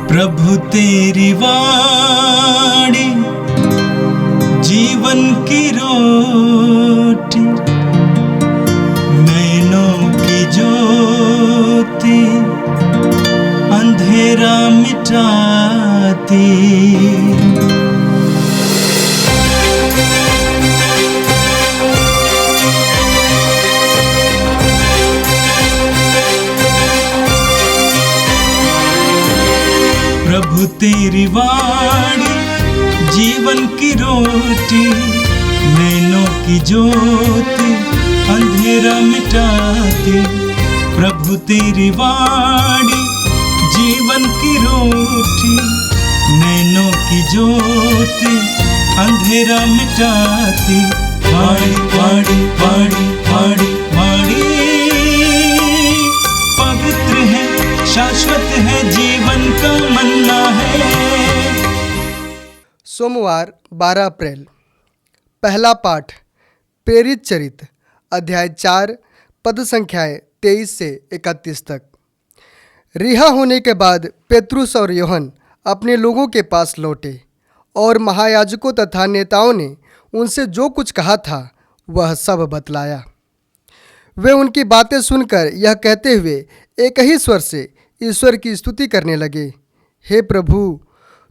प्रभु तेरी वाणी जीवन की रोटी, नैनों की ज्योति अंधेरा मिटाती। प्रभु तेरी वाणी जीवन की रोटी, नैनों की ज्योति अंधेरा मिटाती। प्रभु तेरी वाणी जीवन की रोटी, नैनों की ज्योति अंधेरा मिटाती। वाणी वाणी वाणी वाणी वाणी पवित्र है, शाश्वत है, जीवन का मन्ना है। सोमवार 12 अप्रैल। पहला पाठ प्रेरित चरित्र अध्याय 4 पद संख्याएं 23 से 31 तक। रिहा होने के बाद पेतरुस और यूहन्ना अपने लोगों के पास लौटे और महायाजकों तथा नेताओं ने उनसे जो कुछ कहा था वह सब बतलाया। वे उनकी बातें सुनकर यह कहते हुए एक ही स्वर से ईश्वर की स्तुति करने लगे, हे प्रभु,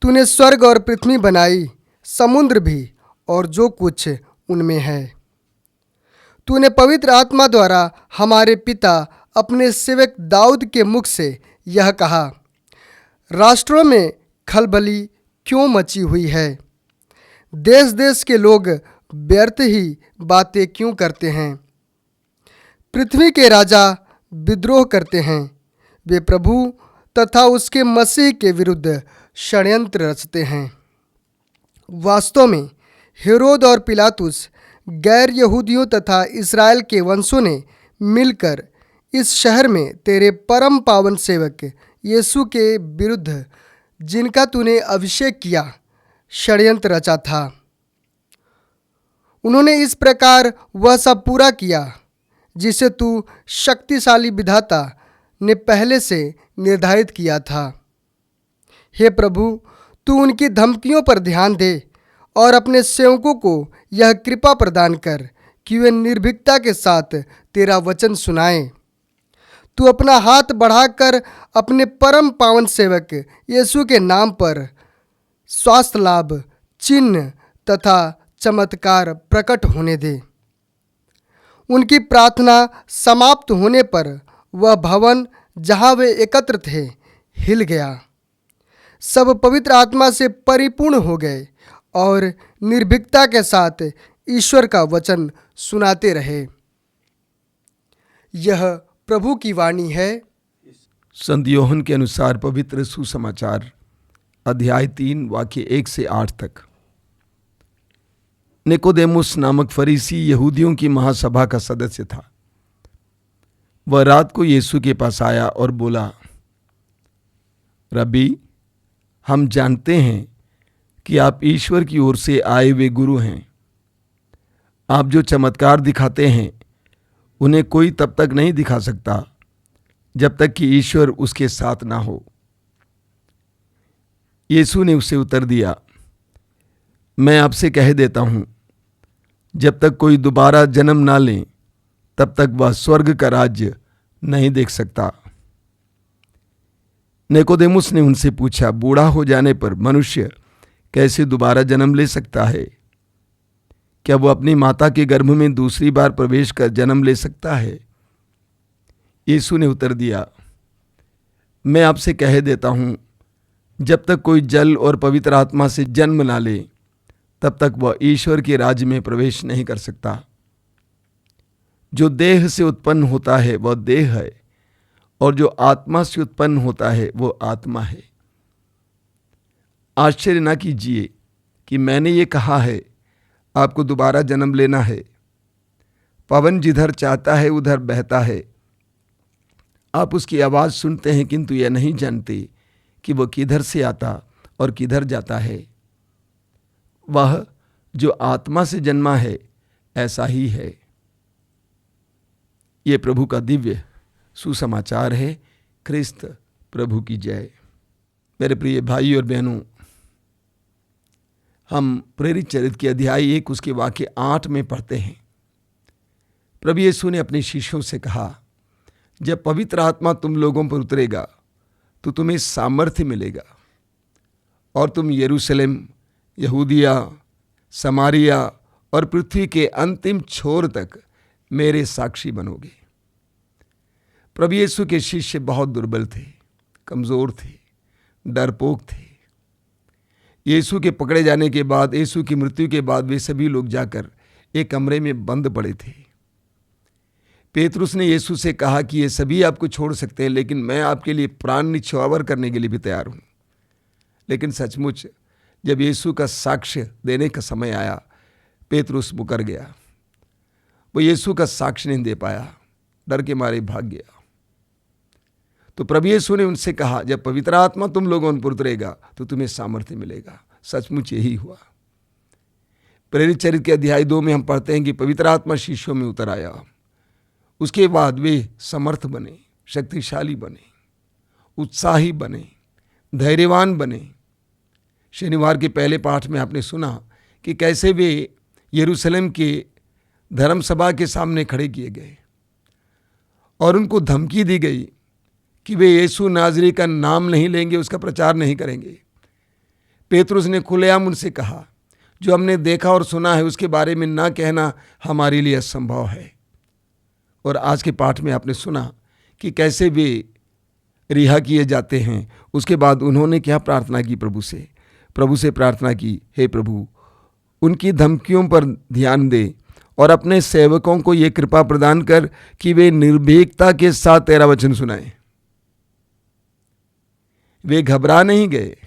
तूने स्वर्ग और पृथ्वी बनाई, समुद्र भी और जो कुछ उनमें है। तूने पवित्र आत्मा द्वारा हमारे पिता अपने सेवक दाऊद के मुख से यह कहा, राष्ट्रों में खलबली क्यों मची हुई है, देश देश के लोग व्यर्थ ही बातें क्यों करते हैं। पृथ्वी के राजा विद्रोह करते हैं, वे प्रभु तथा उसके मसीह के विरुद्ध षड्यंत्र रचते हैं। वास्तव में हेरोद और पिलातुस गैर यहूदियों तथा इस्राएल के वंशों ने मिलकर इस शहर में तेरे परम पावन सेवक यीशु के विरुद्ध, जिनका तूने अभिषेक किया, षड्यंत्र रचा था। उन्होंने इस प्रकार वह सब पूरा किया जिसे तू शक्तिशाली विधाता ने पहले से निर्धारित किया था। हे प्रभु, तू उनकी धमकियों पर ध्यान दे और अपने सेवकों को यह कृपा प्रदान कर कि वे निर्भीकता के साथ तेरा वचन सुनाएं। तू अपना हाथ बढ़ाकर अपने परम पावन सेवक यीशु के नाम पर स्वास्थ्य लाभ, चिन्ह तथा चमत्कार प्रकट होने दे। उनकी प्रार्थना समाप्त होने पर वह भवन जहाँ वे एकत्र थे हिल गया। सब पवित्र आत्मा से परिपूर्ण हो गए और निर्भीकता के साथ ईश्वर का वचन सुनाते रहे। यह प्रभु की वाणी है। संत यूहन्ना के अनुसार पवित्र सुसमाचार अध्याय 3 वाक्य 1 से 8 तक। निकोदेमुस नामक फरीसी यहूदियों की महासभा का सदस्य था। वह रात को यीशु के पास आया और बोला, रब्बी, हम जानते हैं कि आप ईश्वर की ओर से आए हुए गुरु हैं। आप जो चमत्कार दिखाते हैं उन्हें कोई तब तक नहीं दिखा सकता जब तक कि ईश्वर उसके साथ ना हो। यीशु ने उसे उत्तर दिया, मैं आपसे कह देता हूं, जब तक कोई दोबारा जन्म ना ले तब तक वह स्वर्ग का राज्य नहीं देख सकता। निकोदेमुस ने उनसे पूछा, बूढ़ा हो जाने पर मनुष्य कैसे दोबारा जन्म ले सकता है? क्या वो अपनी माता के गर्भ में दूसरी बार प्रवेश कर जन्म ले सकता है? यीशु ने उत्तर दिया, मैं आपसे कह देता हूं, जब तक कोई जल और पवित्र आत्मा से जन्म ना ले तब तक वह ईश्वर के राज्य में प्रवेश नहीं कर सकता। जो देह से उत्पन्न होता है वह देह है, और जो आत्मा से उत्पन्न होता है वो आत्मा है। आश्चर्य न कीजिए कि मैंने ये कहा है, आपको दोबारा जन्म लेना है। पवन जिधर चाहता है उधर बहता है, आप उसकी आवाज़ सुनते हैं किंतु यह नहीं जानते कि वह किधर से आता और किधर जाता है। वह जो आत्मा से जन्मा है ऐसा ही है। ये प्रभु का दिव्य सुसमाचार है। ख्रिस्त प्रभु की जय। मेरे प्रिय भाई और बहनों, हम प्रेरित चरित्र के अध्याय 1 उसके वाक्य 8 में पढ़ते हैं। प्रभु यीशु ने अपने शिष्यों से कहा, जब पवित्र आत्मा तुम लोगों पर उतरेगा तो तुम्हें सामर्थ्य मिलेगा और तुम यरूशलेम, यहूदिया, समारिया और पृथ्वी के अंतिम छोर तक मेरे साक्षी बनोगे। प्रभु यीशु के शिष्य बहुत दुर्बल थे, कमजोर थे, डरपोक थे। यीशु के पकड़े जाने के बाद, यीशु की मृत्यु के बाद वे सभी लोग जाकर एक कमरे में बंद पड़े थे। पेतरुस ने यीशु से कहा कि ये सभी आपको छोड़ सकते हैं, लेकिन मैं आपके लिए प्राण निछावर करने के लिए भी तैयार हूं। लेकिन सचमुच जब यीशु का साक्ष्य देने का समय आया, पेतरुस मुकर गया। वो यीशु का साक्ष्य नहीं दे पाया, डर के मारे भाग गया। तो प्रभु यीशु ने उनसे कहा, जब पवित्र आत्मा तुम लोगों पर उतरेगा तो तुम्हें सामर्थ्य मिलेगा। सचमुच यही हुआ। प्रेरित चरित्र के अध्याय 2 में हम पढ़ते हैं कि पवित्र आत्मा शिष्यों में उतर आया। उसके बाद वे समर्थ बने, शक्तिशाली बने, उत्साही बने, धैर्यवान बने। शनिवार के पहले पाठ में आपने सुना कि कैसे वे यरूशलेम के धर्म सभा के सामने खड़े किए गए और उनको धमकी दी गई कि वे यीशु नाज़री का नाम नहीं लेंगे, उसका प्रचार नहीं करेंगे। पेतरुस ने खुलेआम उनसे कहा, जो हमने देखा और सुना है उसके बारे में ना कहना हमारे लिए असंभव है। और आज के पाठ में आपने सुना कि कैसे वे रिहा किए जाते हैं। उसके बाद उन्होंने क्या प्रार्थना की? प्रभु से प्रार्थना की, हे प्रभु, उनकी धमकियों पर ध्यान दे और अपने सेवकों को ये कृपा प्रदान कर कि वे निर्भीकता के साथ तेरा वचन सुनाएं। वे घबरा नहीं गए,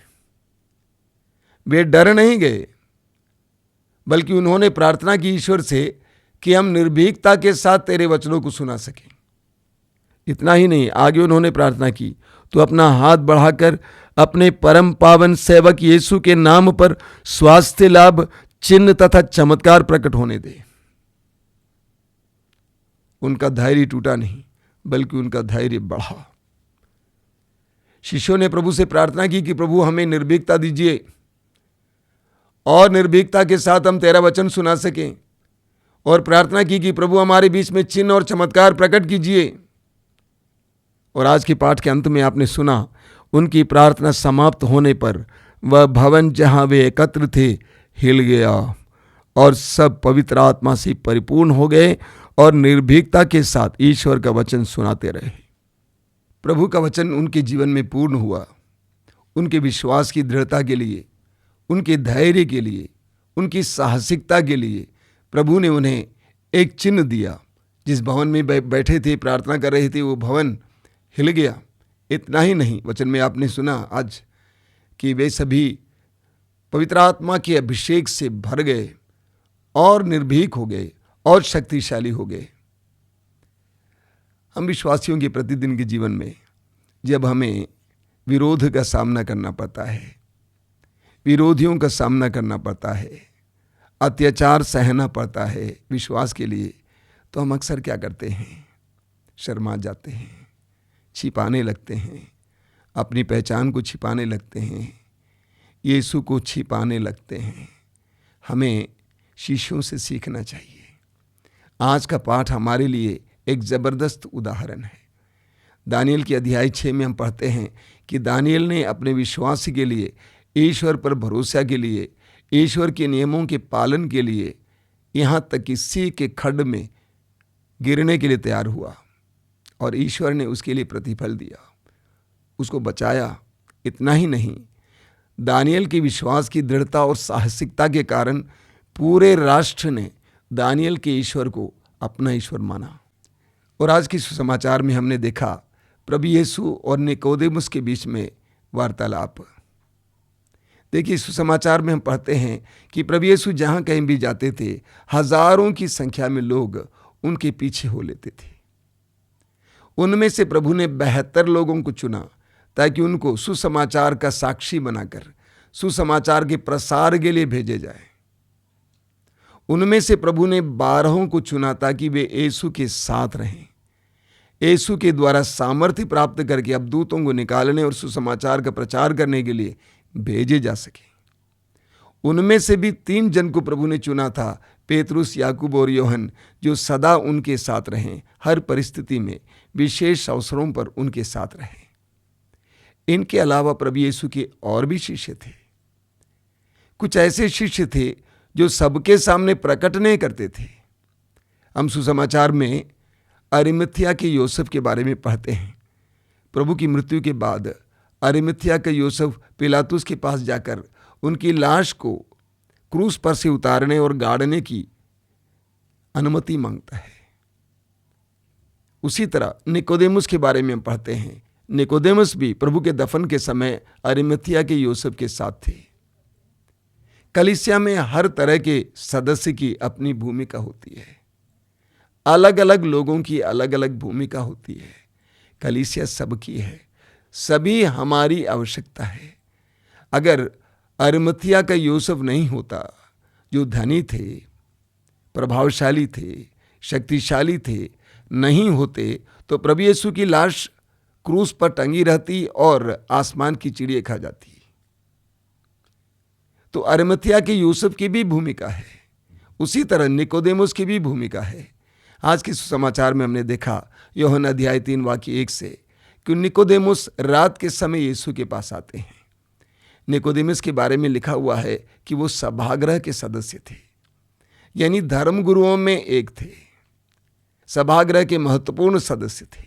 वे डर नहीं गए, बल्कि उन्होंने प्रार्थना की ईश्वर से कि हम निर्भीकता के साथ तेरे वचनों को सुना सकें। इतना ही नहीं, आगे उन्होंने प्रार्थना की, तो अपना हाथ बढ़ाकर अपने परम पावन सेवक यीशु के नाम पर स्वास्थ्य लाभ, चिन्ह तथा चमत्कार प्रकट होने दे। उनका धैर्य टूटा नहीं, बल्कि उनका धैर्य बढ़ा। शिष्यों ने प्रभु से प्रार्थना की कि प्रभु हमें निर्भीकता दीजिए और निर्भीकता के साथ हम तेरा वचन सुना सकें, और प्रार्थना की कि प्रभु हमारे बीच में चिन्ह और चमत्कार प्रकट कीजिए। और आज के पाठ के अंत में आपने सुना, उनकी प्रार्थना समाप्त होने पर वह भवन जहां वे एकत्र थे हिल गया और सब पवित्र आत्मा से परिपूर्ण हो गए और निर्भीकता के साथ ईश्वर का वचन सुनाते रहे। प्रभु का वचन उनके जीवन में पूर्ण हुआ। उनके विश्वास की दृढ़ता के लिए, उनके धैर्य के लिए, उनकी साहसिकता के लिए प्रभु ने उन्हें एक चिन्ह दिया। जिस भवन में बैठे थे, प्रार्थना कर रहे थे, वो भवन हिल गया। इतना ही नहीं, वचन में आपने सुना आज कि वे सभी पवित्र आत्मा के अभिषेक से भर गए और निर्भीक हो गए और शक्तिशाली हो गए। हम विश्वासियों के प्रतिदिन के जीवन में जब हमें विरोध का सामना करना पड़ता है, विरोधियों का सामना करना पड़ता है, अत्याचार सहना पड़ता है विश्वास के लिए, तो हम अक्सर क्या करते हैं? शर्मा जाते हैं, छिपाने लगते हैं, अपनी पहचान को छिपाने लगते हैं, यीशु को छिपाने लगते हैं। हमें शिष्यों से सीखना चाहिए। आज का पाठ हमारे लिए एक ज़बरदस्त उदाहरण है। दानियल के अध्याय 6 में हम पढ़ते हैं कि दानियल ने अपने विश्वास के लिए, ईश्वर पर भरोसा के लिए, ईश्वर के नियमों के पालन के लिए, यहाँ तक कि सी के खड्ड में गिरने के लिए तैयार हुआ और ईश्वर ने उसके लिए प्रतिफल दिया, उसको बचाया। इतना ही नहीं, दानियल के विश्वास की दृढ़ता और साहसिकता के कारण पूरे राष्ट्र ने दानियल के ईश्वर को अपना ईश्वर माना। और आज के सुसमाचार में हमने देखा प्रभु यीशु और निकोदेमुस के बीच में वार्तालाप। देखिए, सुसमाचार में हम पढ़ते हैं कि प्रभु यीशु जहाँ कहीं भी जाते थे, हजारों की संख्या में लोग उनके पीछे हो लेते थे। उनमें से प्रभु ने 72 लोगों को चुना ताकि उनको सुसमाचार का साक्षी बनाकर सुसमाचार के प्रसार के लिए भेजे जाए। उनमें से प्रभु ने 12 को चुना ताकि वे यीशु के साथ रहें, यीशु के द्वारा सामर्थ्य प्राप्त करके अब दूतों को निकालने और सुसमाचार का प्रचार करने के लिए भेजे जा सके। उनमें से भी 3 जन को प्रभु ने चुना था, पेतरुस, याकूब और योहन, जो सदा उनके साथ रहें, हर परिस्थिति में, विशेष अवसरों पर उनके साथ रहें। इनके अलावा प्रभु यीशु के और भी शिष्य थे। कुछ ऐसे शिष्य थे जो सबके सामने प्रकट नहीं करते थे। हम सुसमाचार में अरिमथिया के योसेफ के बारे में पढ़ते हैं। प्रभु की मृत्यु के बाद अरिमथिया का योसेफ पिलातुस के पास जाकर उनकी लाश को क्रूस पर से उतारने और गाड़ने की अनुमति मांगता है। उसी तरह निकोदेमुस के बारे में हम पढ़ते हैं। निकोदेमुस भी प्रभु के दफन के समय अरिमथिया के योसेफ के साथ थे। कलीसिया में हर तरह के सदस्य की अपनी भूमिका होती है। अलग अलग लोगों की अलग अलग भूमिका होती है। कलीसिया सबकी है, सभी हमारी आवश्यकता है। अगर अरिमथिया का यूसुफ नहीं होता, जो धनी थे, प्रभावशाली थे, शक्तिशाली थे, नहीं होते तो प्रभु यीशु की लाश क्रूस पर टंगी रहती और आसमान की चिड़िया खा जाती। तो अरिमथिया के यूसुफ की भी भूमिका है, उसी तरह निकोदेमुस की भी भूमिका है। आज के सुसमाचार में हमने देखा यूहन्ना अध्याय 3 वाक्य 1 से कि निकोदेमुस रात के समय यीशु के पास आते हैं। निकोदेमुस के बारे में लिखा हुआ है कि वो सभागृह के सदस्य थे, यानी धर्मगुरुओं में एक थे, सभागृह के महत्वपूर्ण सदस्य थे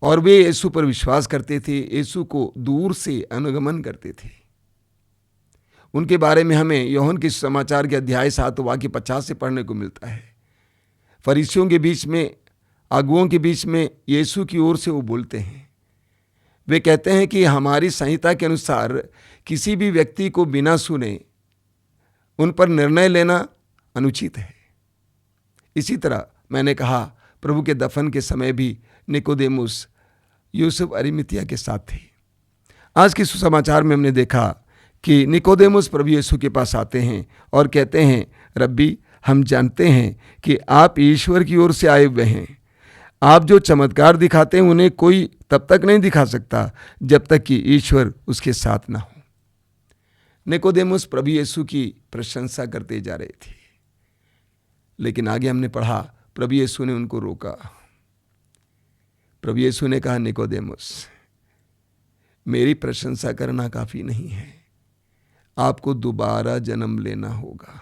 और वे यीशु पर विश्वास करते थे, यीशु को दूर से अनुगमन करते थे। उनके बारे में हमें यूहन्ना के सुसमाचार के अध्याय 7 वाक्य 50 से पढ़ने को मिलता है। फरीसियों के बीच में, अगुओं के बीच में यीशु की ओर से वो बोलते हैं। वे कहते हैं कि हमारी संहिता के अनुसार किसी भी व्यक्ति को बिना सुने उन पर निर्णय लेना अनुचित है। इसी तरह मैंने कहा प्रभु के दफन के समय भी निकोदेमुस यूसुफ अरिमथिया के साथ थे। आज के सुसमाचार में हमने देखा कि निकोदेमुस प्रभु यीशु के पास आते हैं और कहते हैं, रब्बी, हम जानते हैं कि आप ईश्वर की ओर से आए हुए हैं। आप जो चमत्कार दिखाते हैं उन्हें कोई तब तक नहीं दिखा सकता जब तक कि ईश्वर उसके साथ ना हो। निकोदेमुस प्रभु यीशु की प्रशंसा करते जा रहे थे, लेकिन आगे हमने पढ़ा प्रभु यीशु ने उनको रोका। प्रभु यीशु ने कहा, निकोदेमुस, मेरी प्रशंसा करना काफी नहीं है, आपको दोबारा जन्म लेना होगा।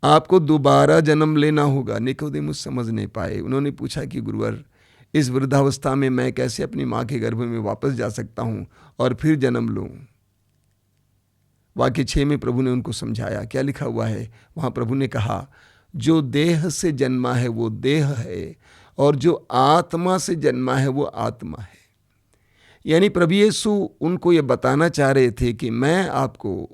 आपको दोबारा जन्म लेना होगा। निकोदेमुस समझ नहीं पाए। उन्होंने पूछा कि गुरुवर, इस वृद्धावस्था में मैं कैसे अपनी माँ के गर्भ में वापस जा सकता हूँ और फिर जन्म लूँ। वाक्य 6 में प्रभु ने उनको समझाया। क्या लिखा हुआ है वहाँ? प्रभु ने कहा, जो देह से जन्मा है वो देह है और जो आत्मा से जन्मा है वो आत्मा है। यानी प्रभु यीशु उनको ये बताना चाह रहे थे कि मैं आपको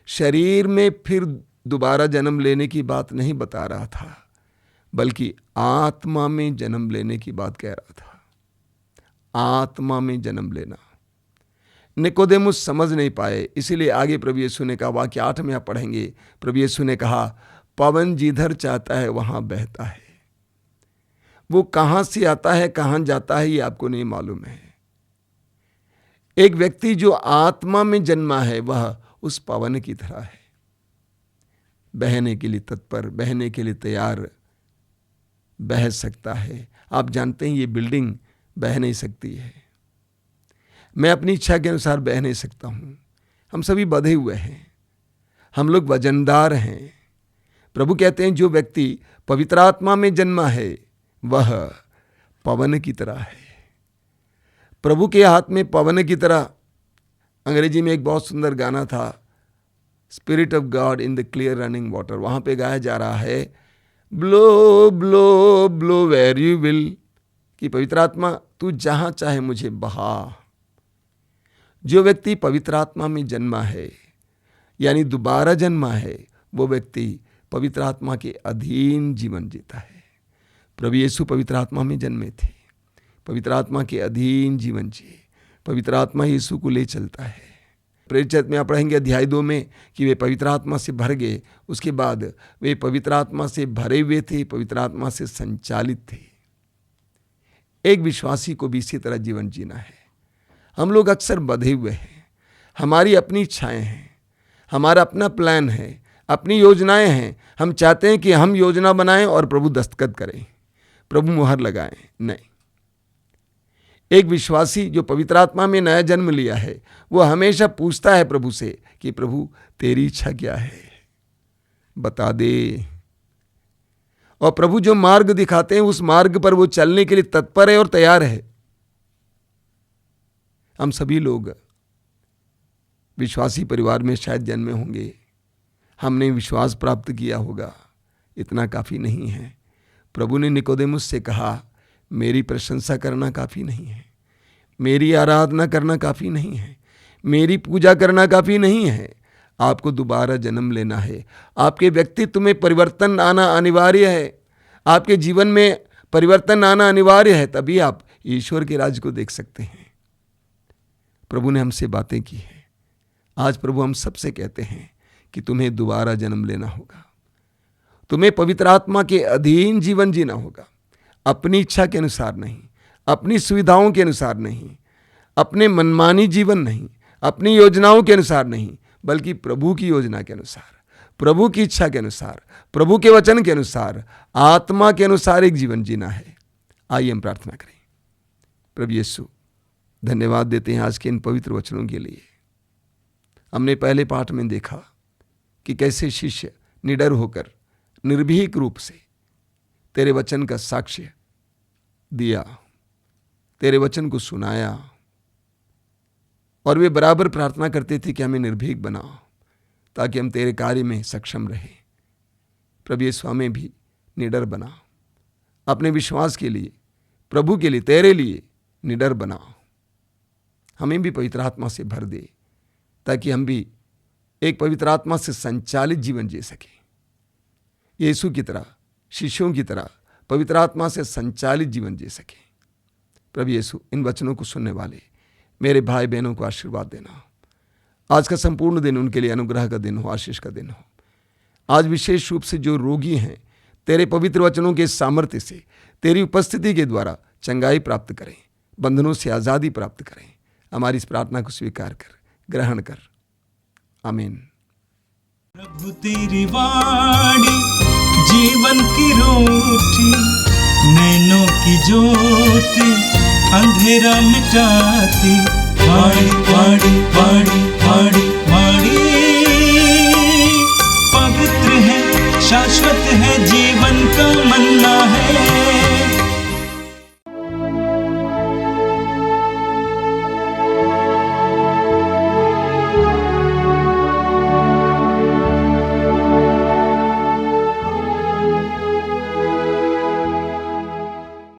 शरीर में फिर दोबारा जन्म लेने की बात नहीं बता रहा था, बल्कि आत्मा में जन्म लेने की बात कह रहा था। आत्मा में जन्म लेना। निकोदेमुस समझ नहीं पाए, इसीलिए आगे प्रभु यीशु ने कहा, वाक्य 8 में आप पढ़ेंगे, प्रभु यीशु ने कहा, पवन जिधर चाहता है वहां बहता है। वो कहां से आता है कहां जाता है ये आपको नहीं मालूम है। एक व्यक्ति जो आत्मा में जन्मा है वह उस पवन की तरह है, बहने के लिए तत्पर, बहने के लिए तैयार, बह सकता है। आप जानते हैं ये बिल्डिंग बह नहीं सकती है, मैं अपनी इच्छा के अनुसार बह नहीं सकता हूं। हम सभी बंधे हुए हैं, हम लोग वजनदार हैं। प्रभु कहते हैं जो व्यक्ति पवित्र आत्मा में जन्मा है वह पवन की तरह है। प्रभु के हाथ में पवन की तरह। अंग्रेजी में एक बहुत सुंदर गाना था, spirit of God in the clear running water. वहां पे गाया जा रहा है, blow blow blow where you will, कि पवित्र आत्मा तू जहां चाहे मुझे बहा। जो व्यक्ति पवित्र आत्मा में जन्मा है, यानी दोबारा जन्मा है, वो व्यक्ति पवित्र आत्मा के अधीन जीवन जीता है। प्रभु यीशु पवित्र आत्मा में जन्मे थे, पवित्र आत्मा के अधीन जीवन जिए। पवित्र आत्मा यीशु को ले चलता है। प्रेरित में आप पढ़ेंगे अध्याय 2 में कि वे पवित्र आत्मा से भर गए। उसके बाद वे पवित्र आत्मा से भरे हुए थे, पवित्र आत्मा से संचालित थे। एक विश्वासी को भी इसी तरह जीवन जीना है। हम लोग अक्सर बंधे हुए हैं, हमारी अपनी इच्छाएं हैं, हमारा अपना प्लान है, अपनी योजनाएं हैं। हम चाहते हैं कि हम योजना बनाएं और प्रभु दस्तखत करें, प्रभु मुहर लगाएं। नहीं, एक विश्वासी जो पवित्र आत्मा में नया जन्म लिया है वो हमेशा पूछता है प्रभु से कि प्रभु तेरी इच्छा क्या है, बता दे। और प्रभु जो मार्ग दिखाते हैं उस मार्ग पर वो चलने के लिए तत्पर है और तैयार है। हम सभी लोग विश्वासी परिवार में शायद जन्मे होंगे, हमने विश्वास प्राप्त किया होगा, इतना काफ़ी नहीं है। प्रभु ने निकोदेमुस से कहा, मेरी प्रशंसा करना काफ़ी नहीं है, मेरी आराधना करना काफ़ी नहीं है, मेरी पूजा करना काफ़ी नहीं है, आपको दोबारा जन्म लेना है। आपके व्यक्तित्व में परिवर्तन आना अनिवार्य है, आपके जीवन में परिवर्तन आना अनिवार्य है, तभी आप ईश्वर के राज्य को देख सकते हैं। प्रभु ने हमसे बातें की हैं। आज प्रभु हम सबसे कहते हैं कि तुम्हें दोबारा जन्म लेना होगा, तुम्हें पवित्र आत्मा के अधीन जीवन जीना होगा, अपनी इच्छा के अनुसार नहीं, अपनी सुविधाओं के अनुसार नहीं, अपने मनमानी जीवन नहीं, अपनी योजनाओं के अनुसार नहीं, बल्कि प्रभु की योजना के अनुसार, प्रभु की इच्छा के अनुसार, प्रभु के वचन के अनुसार, आत्मा के अनुसार एक जीवन जीना है। आइए हम प्रार्थना करें। प्रभु यीशु, धन्यवाद देते हैं आज के इन पवित्र वचनों के लिए। हमने पहले पाठ में देखा कि कैसे शिष्य निडर होकर निर्भीक रूप से तेरे वचन का साक्ष्य दिया, तेरे वचन को सुनाया, और वे बराबर प्रार्थना करते थे कि हमें निर्भीक बनाओ ताकि हम तेरे कार्य में सक्षम रहे। प्रभु यीशु हमें भी निडर बना, अपने विश्वास के लिए, प्रभु के लिए, तेरे लिए निडर बनाओ। हमें भी पवित्र आत्मा से भर दे ताकि हम भी एक पवित्र आत्मा से संचालित जीवन जी सकें। यीशु की तरह, शिष्यों की तरह पवित्र आत्मा से संचालित जीवन जी सकें। प्रभु यीशु, इन वचनों को सुनने वाले मेरे भाई बहनों को आशीर्वाद देना। आज का संपूर्ण दिन उनके लिए अनुग्रह का दिन हो, आशीष का दिन हो। आज विशेष रूप से जो रोगी हैं, तेरे पवित्र वचनों के सामर्थ्य से, तेरी उपस्थिति के द्वारा चंगाई प्राप्त करें, बंधनों से आज़ादी प्राप्त करें। हमारी इस प्रार्थना को स्वीकार कर, ग्रहण कर। आमीन। प्रभु तेरी वाणी जीवन की रोटी, नैनों की ज्योति अंधेरा मिटाती। वाणी वाणी वाणी वाणी वाणी पवित्र है, शाश्वत है जी